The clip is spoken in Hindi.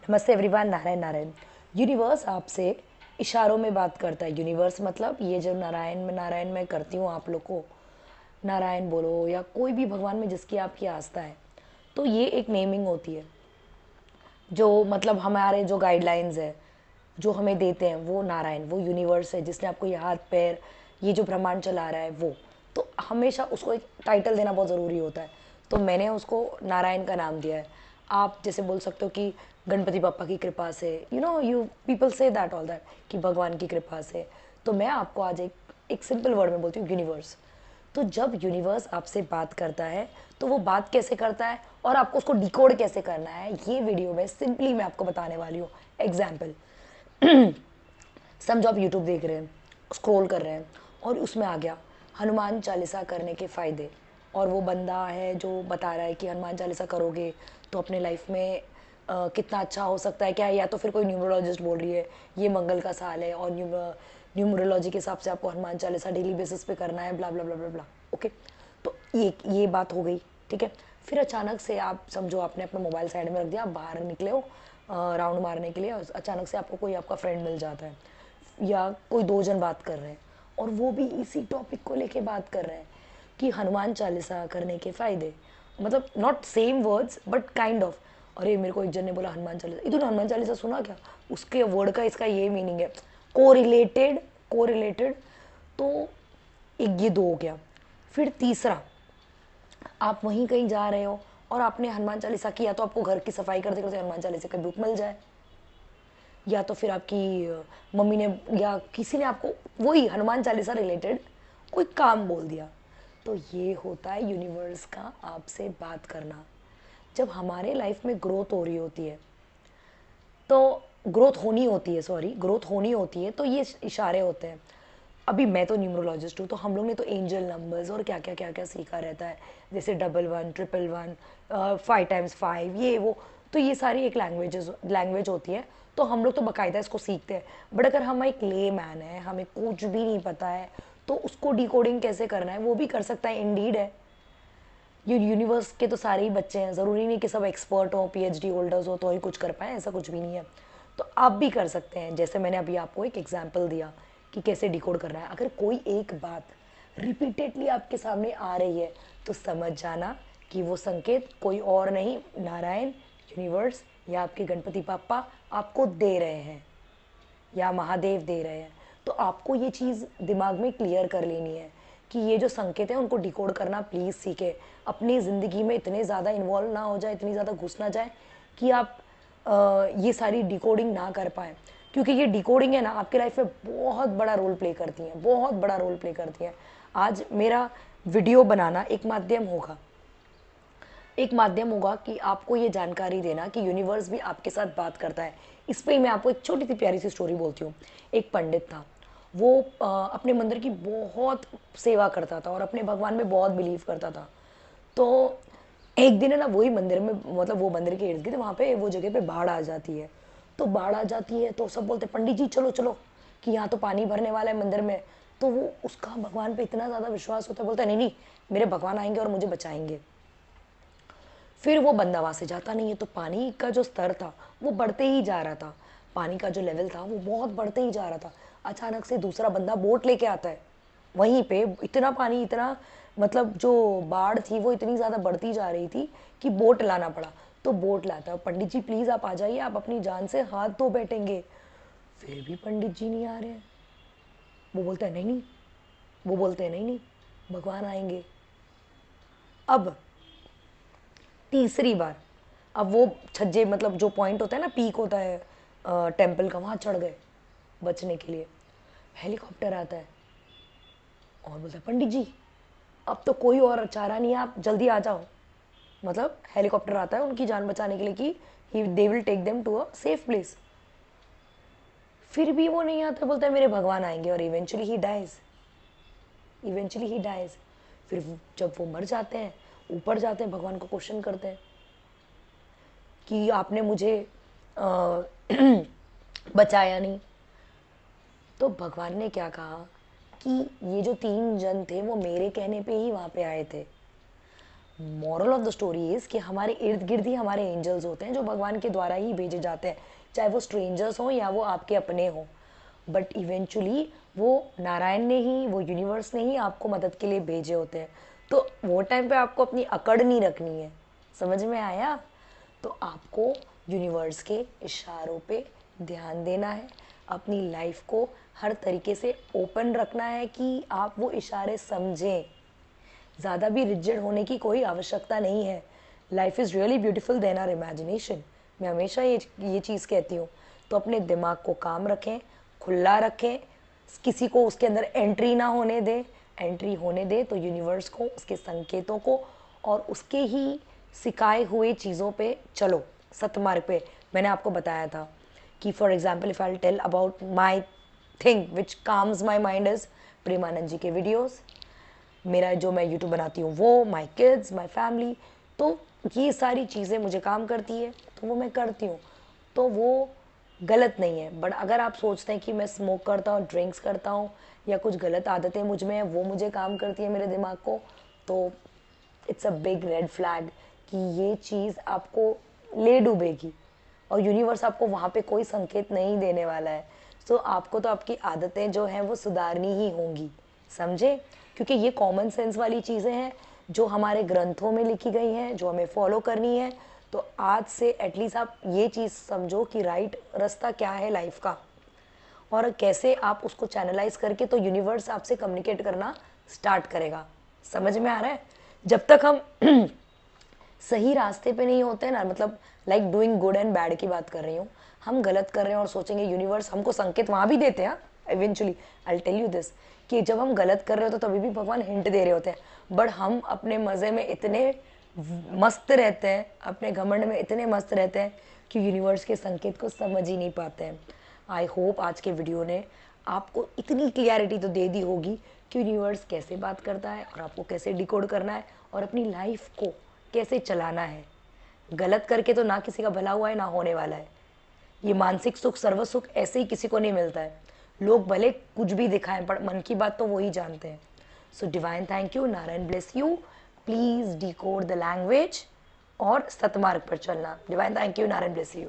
नमस्ते एवरीवन। नारायण नारायण। यूनिवर्स आपसे इशारों में बात करता है। यूनिवर्स मतलब ये जो नारायण मैं करती हूँ आप लोग को नारायण बोलो या कोई भी भगवान में जिसकी आपकी आस्था है, तो ये एक नेमिंग होती है। जो मतलब हमारे जो गाइडलाइंस है जो हमें देते हैं वो नारायण, वो यूनिवर्स है जिसने आपको ये हाथ पैर ये जो ब्रह्मांड चला रहा है वो, तो हमेशा उसको एक टाइटल देना बहुत ज़रूरी होता है। तो मैंने उसको नारायण का नाम दिया है। आप जैसे बोल सकते हो कि गणपति पापा की कृपा से, you people say that all that, कि भगवान की कृपा से। तो मैं आपको आज एक सिंपल वर्ड में बोलती हूँ, यूनिवर्स। तो जब यूनिवर्स आपसे बात करता है तो वो बात कैसे करता है और आपको उसको डिकोड कैसे करना है, ये वीडियो में सिंपली मैं आपको बताने वाली हूँ। एग्जाम्पल, समझो आप यूट्यूब देख रहे हैं, स्क्रॉल कर रहे हैं और उसमें आ गया हनुमान चालीसा करने के फ़ायदे, और वो बंदा है जो बता रहा है कि हनुमान चालीसा करोगे तो अपने लाइफ में कितना अच्छा हो सकता है क्या, या तो फिर कोई न्यूमरोलॉजिस्ट बोल रही है ये मंगल का साल है और न्यूमरोलॉजी के हिसाब से आपको हनुमान चालीसा डेली बेसिस पे करना है, ब्ला ब्ला ब्ला ब्ला ब्ला। ओके, तो ये बात हो गई, ठीक है। फिर अचानक से आप समझो आपने अपना मोबाइल साइड में रख दिया, आप बाहर निकले हो राउंड मारने के लिए, अचानक से आपको कोई आपका फ्रेंड मिल जाता है या कोई दो जन बात कर रहे हैं और वो भी इसी टॉपिक को लेके बात कर रहे हैं कि हनुमान चालीसा करने के फ़ायदे, मतलब not same words but kind of. अरे मेरे को एक जन ने बोला हनुमान चालीसा, ये तूने हनुमान चालीसा सुना क्या, उसके वर्ड का इसका ये मीनिंग है, को रिलेटेड। तो एक ये दो हो गया। फिर तीसरा, आप वहीं कहीं जा रहे हो और आपने हनुमान चालीसा किया तो आपको घर की सफाई करते करते हनुमान चालीसा का बुक मिल जाए, या तो फिर आपकी मम्मी ने या किसी ने आपको वही हनुमान चालीसा रिलेटेड कोई काम बोल दिया। तो ये होता है यूनिवर्स का आपसे बात करना। जब हमारे लाइफ में ग्रोथ हो रही होती है, तो ग्रोथ होनी होती है, तो ये इशारे होते हैं। अभी मैं तो न्यूमरोलॉजिस्ट हूँ, तो हम लोग ने तो एंजल नंबर्स और क्या क्या सीखा रहता है, जैसे 11 111 5 टाइम्स 5 ये वो। तो ये सारी एक लैंग्वेज होती है, तो हम लोग तो बाकायदा इसको सीखते हैं। बट अगर हम एक ले मैन है, हमें कुछ भी नहीं पता है, तो उसको डिकोडिंग कैसे करना है वो भी कर सकता है, इंडीड है। ये यूनिवर्स के तो सारे ही बच्चे हैं, ज़रूरी नहीं कि सब एक्सपर्ट हो, पीएचडी होल्डर्स हो तो ही कुछ कर पाए, ऐसा कुछ भी नहीं है। तो आप भी कर सकते हैं, जैसे मैंने अभी आपको एक एग्जांपल दिया कि कैसे डिकोड करना है। अगर कोई एक बात रिपीटेडली आपके सामने आ रही है तो समझ जाना कि वो संकेत कोई और नहीं, नारायण, यूनिवर्स या आपके गणपति पापा आपको दे रहे हैं या महादेव दे रहे हैं। तो आपको ये चीज़ दिमाग में क्लियर कर लेनी है कि ये जो संकेत है उनको डिकोड करना प्लीज़ सीखे। अपनी ज़िंदगी में इतने ज़्यादा इन्वॉल्व ना हो जाए, इतनी ज़्यादा घुस ना जाए कि आप ये सारी डिकोडिंग ना कर पाए, क्योंकि ये डिकोडिंग है ना आपके लाइफ में बहुत बड़ा रोल प्ले करती हैं, बहुत बड़ा रोल प्ले करती हैं। आज मेरा वीडियो बनाना एक माध्यम होगा कि आपको ये जानकारी देना कि यूनिवर्स भी आपके साथ बात करता है। इस पर ही मैं आपको एक छोटी सी प्यारी सी स्टोरी बोलती हूँ। एक पंडित था, वो अपने मंदिर की बहुत सेवा करता था और अपने भगवान में बहुत बिलीव करता था। तो एक दिन है ना, वही मंदिर में, मतलब वो मंदिर के इर्द गिर्द वहाँ पे वो जगह पे बाढ़ आ जाती है। तो बाढ़ आ जाती है तो सब बोलते पंडित जी चलो चलो, कि यहाँ तो पानी भरने वाला है मंदिर में। तो वो उसका भगवान पे इतना ज़्यादा विश्वास होता है, बोलता है नहीं नहीं, मेरे भगवान आएंगे और मुझे बचाएंगे। फिर वो बंदा वहाँ से जाता नहीं है, तो पानी का जो स्तर था वो बढ़ते ही जा रहा था, पानी का जो लेवल था वो बहुत बढ़ते ही जा रहा था। अचानक से दूसरा बंदा बोट लेके आता है, वहीं पे इतना पानी, इतना मतलब जो बाढ़ थी वो इतनी ज़्यादा बढ़ती जा रही थी कि बोट लाना पड़ा। तो बोट लाता है, पंडित जी प्लीज़ आप आ जाइए, आप अपनी जान से हाथ धो बैठेंगे। फिर भी पंडित जी नहीं आ रहे हैं। वो बोलता है नहीं नहीं, वो बोलते हैं नहीं नहीं, भगवान आएंगे। अब तीसरी बार, अब वो छज्जे, मतलब जो पॉइंट होता है ना, पीक होता है टेम्पल का, वहाँ चढ़ गए बचने के लिए। हेलीकॉप्टर आता है और बोलता है पंडित जी अब तो कोई और चारा नहीं है, आप जल्दी आ जाओ। मतलब हेलीकॉप्टर आता है उनकी जान बचाने के लिए कि they will take them to a safe place. फिर भी वो नहीं आता, बोलता है मेरे भगवान आएंगे, और इवेंचुअली ही डाइज। फिर जब वो मर जाते हैं, ऊपर जाते हैं, भगवान को क्वेश्चन करते हैं कि आपने मुझे आ, बचाया नहीं। तो भगवान ने क्या कहा कि ये जो तीन जन थे वो मेरे कहने पे ही वहाँ पे आए थे, moral of the story is कि हमारे इर्द गिर्द ही हमारे एंजल्स होते हैं जो भगवान के द्वारा ही भेजे जाते हैं, चाहे वो स्ट्रेंजर्स हों या वो आपके अपने हों, बट इवेंचुअली वो नारायण ने ही, वो यूनिवर्स ने ही आपको मदद के लिए भेजे होते हैं। तो वो टाइम पे आपको अपनी अकड़ नहीं रखनी है। समझ में आया? तो आपको यूनिवर्स के इशारों पे ध्यान देना है, अपनी लाइफ को हर तरीके से ओपन रखना है कि आप वो इशारे समझें। ज़्यादा भी रिजिड होने की कोई आवश्यकता नहीं है। Life is really beautiful then our imagination. मैं हमेशा ये चीज़ कहती हूँ। तो अपने दिमाग को काम रखें, खुला रखें, किसी को उसके अंदर एंट्री ना होने दें। एंट्री होने दें तो यूनिवर्स को, उसके संकेतों को और उसके ही सिखाए हुए चीज़ों पे चलो, सतमार्ग पे। मैंने आपको बताया था कि for example if I tell about my thing which comes my mind is Premanand ji के वीडियोज़, मेरा जो मैं यूट्यूब बनाती हूँ वो, माई किड्स, माई फैमिली। तो ये सारी चीज़ें मुझे काम करती है तो वो मैं करती हूँ, तो वो गलत नहीं है। बट अगर आप सोचते हैं कि मैं स्मोक करता हूँ, ड्रिंक्स करता हूँ या कुछ गलत आदतें मुझ में हैं, वो मुझे काम करती है मेरे दिमाग को, तो it's a big red flag कि ये चीज़ आपको ले डूबेगी और यूनिवर्स आपको वहाँ पे कोई संकेत नहीं देने वाला है। सो आपको तो आपकी आदतें जो हैं वो सुधारनी ही होंगी, समझे? क्योंकि ये कॉमन सेंस वाली चीज़ें हैं जो हमारे ग्रंथों में लिखी गई हैं, जो हमें फॉलो करनी है। तो आज से एटलीस्ट आप ये चीज़ समझो कि राइट रास्ता क्या है लाइफ का और कैसे आप उसको चैनलाइज करके तो यूनिवर्स आपसे कम्युनिकेट करना स्टार्ट करेगा। समझ में आ रहा है? जब तक हम सही रास्ते पे नहीं होते ना, मतलब like doing good and bad की बात कर रही हूँ, हम गलत कर रहे हैं और सोचेंगे यूनिवर्स हमको संकेत वहाँ भी देते हैं eventually. I tell you this कि जब हम गलत कर रहे हो तो तभी भी भगवान हिंट दे रहे होते हैं, बट हम अपने मज़े में इतने मस्त रहते हैं, अपने घमंड में इतने मस्त रहते हैं कि यूनिवर्स के संकेत को समझ ही नहीं पाते हैं। आई होप आज के वीडियो ने आपको इतनी क्लियरिटी तो दे दी होगी कि यूनिवर्स कैसे बात करता है और आपको कैसे डिकोड करना है और अपनी लाइफ को कैसे चलाना है। गलत करके तो ना किसी का भला हुआ है ना होने वाला है। ये मानसिक सुख, सर्व सुख ऐसे ही किसी को नहीं मिलता है। लोग भले कुछ भी दिखाएं पर मन की बात तो वही जानते हैं। So divine thank you, Narayan bless you. Please decode the language और सतमार्ग पर चलना। Divine thank you, Narayan bless you.